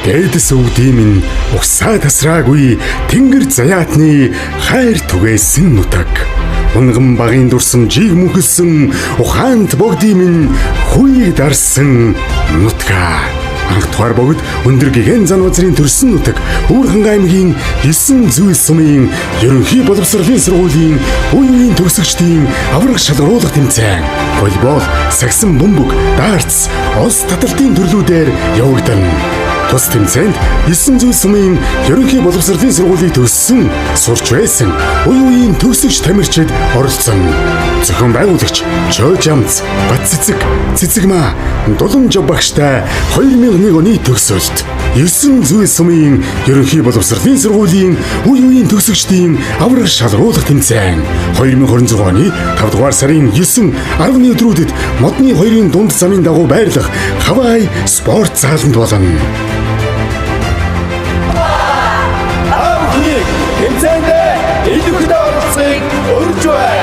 дээдэс өвдөй минь угсаа тасраагүй тэнгэр заяатны хайр түгээсэн нутаг. Унган багын дурсамжийг мөхөлсөн ухаант богдий минь хүйг дарсан нутга. Анхдугаар богд өндөр гигэн зан газрын төрсөн нутаг Өөрхөн аймгийн 9 зүйл сумын ерөнхий боловсролын сургуулийн үеийн төгсөгчдийн аврах шалгаруулах тэмцээн, волейбол, сагсан бөмбөг, дартс, олс таталтын төрлүүдээр явагдана. Тус тэмцээнд 9 зүйл сумын ерөнхий боловсролын сургуулийг төгссөн сурч байсан үеийн төгсөгч тамирчид оролцсон. Зохион байгуулагч Чожамц, Баццэцэг, Цэцэгмаа, Дулам Жав багштай 2001 оны төгсөлт 9 зүйл сумын ерөнхий боловсролын сургуулийн үеийн төгсөгчдийн аврах шалгаруулах тэмцээн 2026 оны 5 дугаар сарын 9, 10-ны өдрүүдэд модны 2-ын дунд замын дагуу байрлах Хавай спорт зааланд болно. Тэмцээндээ идэвхтэй оролцохыг урьж байна.